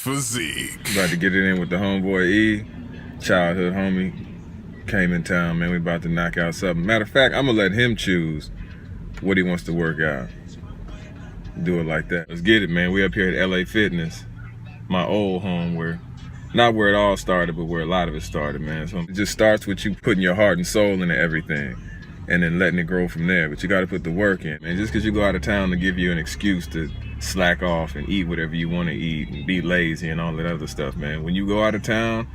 FAZEK. About to get it in with the homeboy E, childhood homie. Came in town, man. We about to knock out something. Matter of fact, I'm gonna let him choose what he wants to work out. Do it like that. Let's get it, man. We up here at LA Fitness, my old home, not where it all started, but where a lot of it started, man. So it just starts with you putting your heart and soul into everything and then letting it grow from there. But you gotta put the work in. And just because you go out of town to give you an excuse to slack off and eat whatever you want to eat and be lazy and all that other stuff, man. When you go out of town,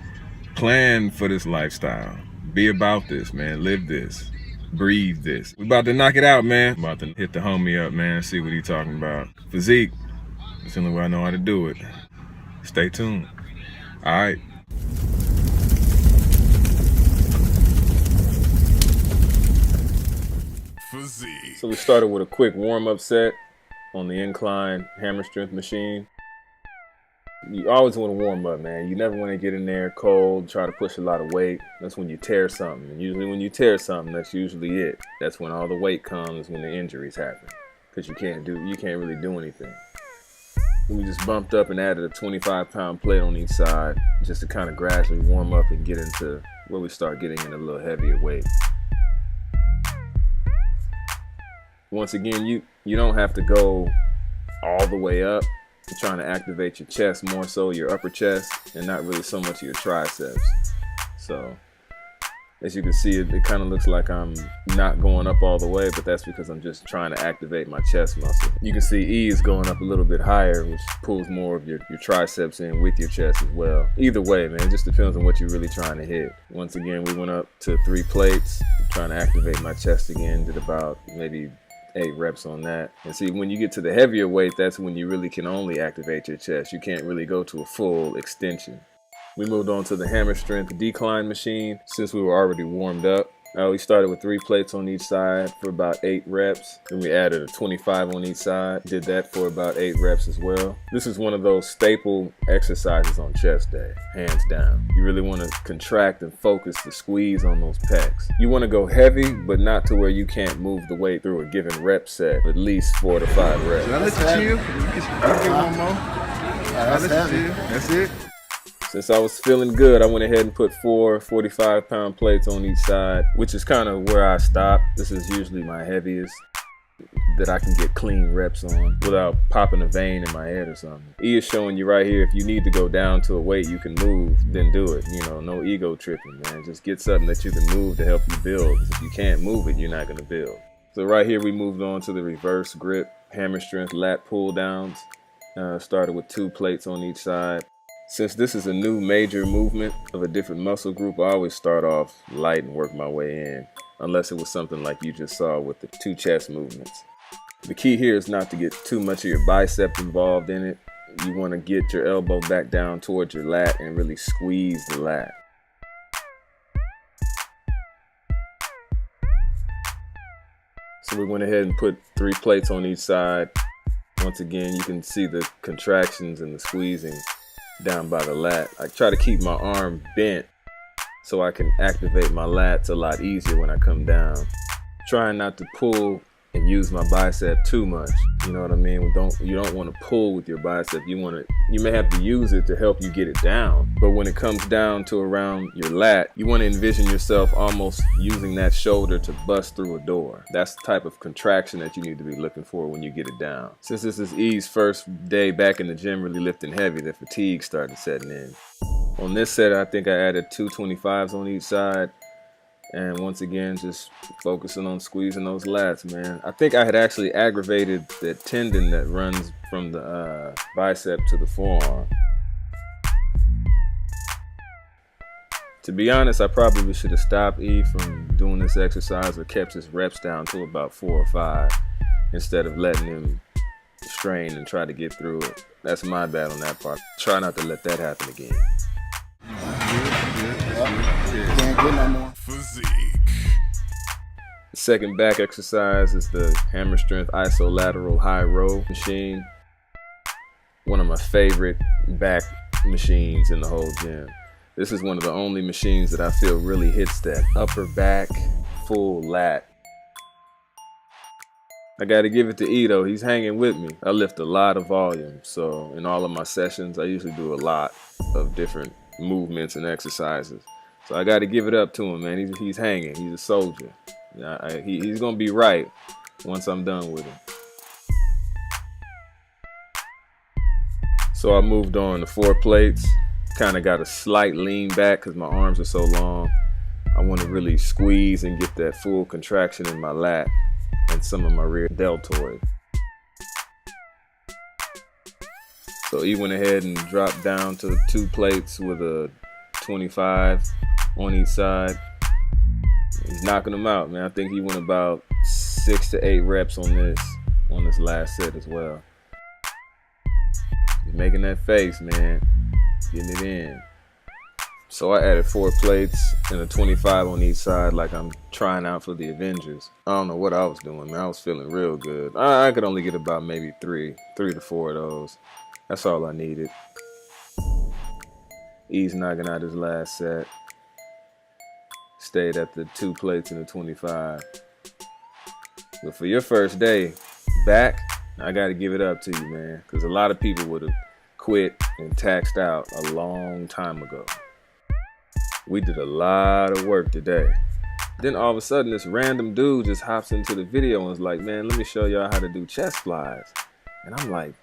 plan for this lifestyle. Be about this, man. Live this. Breathe this. We about to knock it out, man. About to hit the homie up, man. See what he talking about. FAZEK. That's the only way I know how to do it. Stay tuned. All right. FAZEK. So we started with a quick warm-up set on the incline hammer strength machine. You always want to warm up, man. You never want to get in there cold, try to push a lot of weight. That's when you tear something. And usually when you tear something, that's usually it. That's when all the weight comes, when the injuries happen. Because you can't really do anything. We just bumped up and added a 25-pound plate on each side just to kind of gradually warm up and get into where we start getting in a little heavier weight. Once again, you don't have to go all the way up. You're trying to activate your chest more so, your upper chest, and not really so much your triceps. So, as you can see, it kind of looks like I'm not going up all the way, but that's because I'm just trying to activate my chest muscle. You can see E is going up a little bit higher, which pulls more of your triceps in with your chest as well. Either way, man, it just depends on what you're really trying to hit. Once again, we went up to 3 plates, trying to activate my chest again, did about maybe 8 reps on that. And see, when you get to the heavier weight, that's when you really can only activate your chest. You can't really go to a full extension. We moved on to the hammer strength decline machine since we were already warmed up. We started with 3 plates on each side for about 8 reps. Then we added a 25 on each side. Did that for about 8 reps as well. This is one of those staple exercises on chest day, hands down. You really want to contract and focus the squeeze on those pecs. You want to go heavy, but not to where you can't move the weight through a given rep set, at least 4 to 5 reps. Should I let you chill? You can get one more. I'll let you chill. That's it. Since I was feeling good, I went ahead and put 4 45-pound plates on each side, which is kind of where I stopped. This is usually my heaviest that I can get clean reps on without popping a vein in my head or something. E is showing you right here, if you need to go down to a weight you can move, then do it. You know, no ego tripping, man. Just get something that you can move to help you build. If you can't move it, you're not going to build. So right here, we moved on to the reverse grip hammer strength lat pull-downs. Started with 2 plates on each side. Since this is a new major movement of a different muscle group, I always start off light and work my way in, unless it was something like you just saw with the 2 chest movements. The key here is not to get too much of your bicep involved in it. You want to get your elbow back down towards your lat and really squeeze the lat. So we went ahead and put 3 plates on each side. Once again, you can see the contractions and the squeezing down by the lat. I try to keep my arm bent so I can activate my lats a lot easier when I come down. Trying not to pull and use my bicep too much. You know what I mean? You don't want to pull with your bicep. You may have to use it to help you get it down. But when it comes down to around your lat, you want to envision yourself almost using that shoulder to bust through a door. That's the type of contraction that you need to be looking for when you get it down. Since this is E's first day back in the gym really lifting heavy, the fatigue started setting in. On this set, I think I added 2 25s on each side. And once again, just focusing on squeezing those lats, man. I think I had actually aggravated the tendon that runs from the bicep to the forearm. To be honest, I probably should have stopped E from doing this exercise or kept his reps down to about 4 or 5 instead of letting him strain and try to get through it. That's my bad on that part. Try not to let that happen again. Can't get no more. FAZEK. The second back exercise is the hammer strength isolateral high row machine. One of my favorite back machines in the whole gym. This is one of the only machines that I feel really hits that upper back full lat I gotta give it to E though, he's hanging with me. I lift a lot of volume, so in all of my sessions, I usually do a lot of different movements and exercises. So I gotta give it up to him, man. He's hanging, he's a soldier. He's gonna be right once I'm done with him. So I moved on to 4 plates. Kinda got a slight lean back because my arms are so long. I wanna really squeeze and get that full contraction in my lat and some of my rear deltoid. So he went ahead and dropped down to 2 plates with a 25 on each side. He's knocking them out, man. I think he went about 6 to 8 reps on this last set as well. He's making that face, man. Getting it in. So I added 4 plates and a 25 on each side like I'm trying out for the Avengers. I don't know what I was doing, man. I was feeling real good. I could only get about maybe 3 to 4 of those. That's all I needed. E's knocking out his last set. Stayed at the 2 plates and the 25. But for your first day back, I got to give it up to you, man. Because a lot of people would have quit and taxed out a long time ago. We did a lot of work today. Then all of a sudden, this random dude just hops into the video and is like, man, let me show y'all how to do chest flies. And I'm like,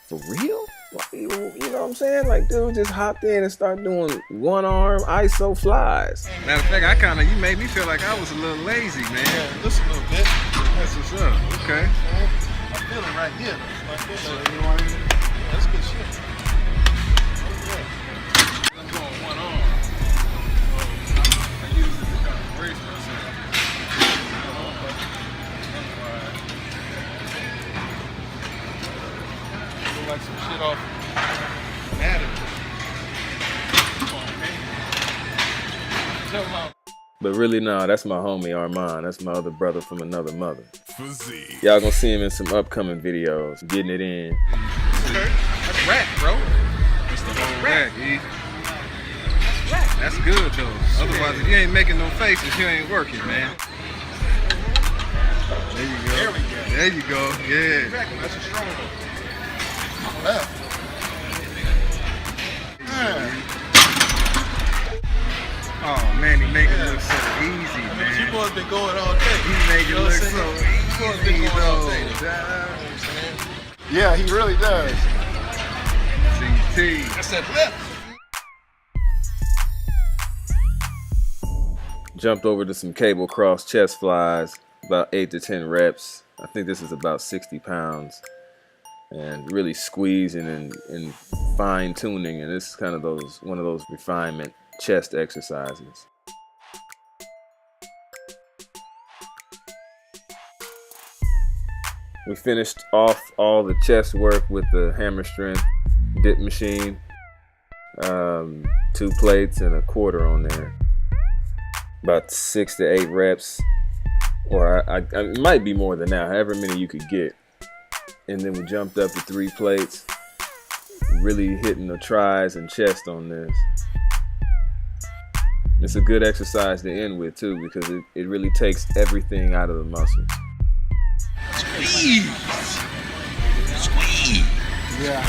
for real? You know what I'm saying? Like, dude just hopped in and started doing 1-arm ISO flies. Matter of fact, you made me feel like I was a little lazy, man. Yeah, just a little bit. That's what's up. Okay. I feel it right here. That's good shit. I'm going 1 arm. I use it to kind of brace myself. Look like some shit off anatomy. Tell them But really, nah, that's my homie Armand. That's my other brother from another mother. FAZEK. Y'all gonna see him in some upcoming videos, getting it in. okay. That's rack, bro. That's the whole rack, E. That's good though. Otherwise, if you ain't making no faces, you ain't working, man. There you go. There we go. There you go. Yeah. That's a strong one. Left. Oh man, he make it look so easy, I mean, man. you boys been going all day. He make it look so You boys been easy going all though. day. You know what I'm saying? Yeah, he really does. CT. That's that left. Jumped over to some cable cross chest flies, about 8 to 10 reps. I think this is about 60 pounds. And really squeezing and fine tuning. And this is kind of one of those refinement chest exercises. We finished off all the chest work with the hammer strength dip machine. 2 plates and a quarter on there. About 6 to 8 reps, or it might be more than that, however many you could get. And then we jumped up to 3 plates, really hitting the tries and chest on this. It's a good exercise to end with too, because it really takes everything out of the muscle. Squeeze. Squeeze. Yeah.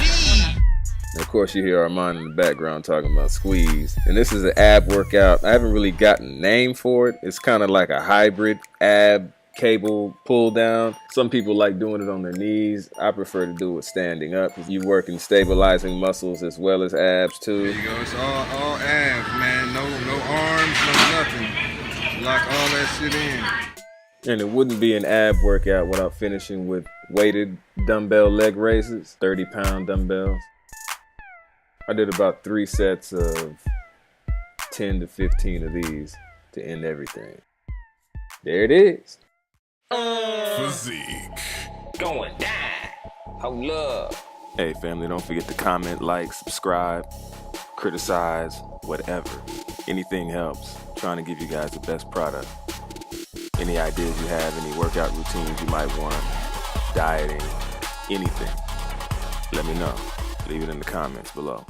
And of course, you hear Armand in the background talking about squeeze. And this is an ab workout. I haven't really gotten a name for it. It's kind of like a hybrid ab cable pull down. Some people like doing it on their knees. I prefer to do it standing up, because you working stabilizing muscles as well as abs too. There you go. It's all abs, man. No arms, no nothing. Lock all that shit in. And it wouldn't be an ab workout without finishing with weighted dumbbell leg raises, 30-pound dumbbells. I did about 3 sets of 10 to 15 of these to end everything. There it is. FAZEK. Going down. Hold up. Hey family, don't forget to comment, like, subscribe, criticize, whatever. Anything helps. Trying to give you guys the best product. Any ideas you have, any workout routines you might want, dieting, anything, let me know. Leave it in the comments below.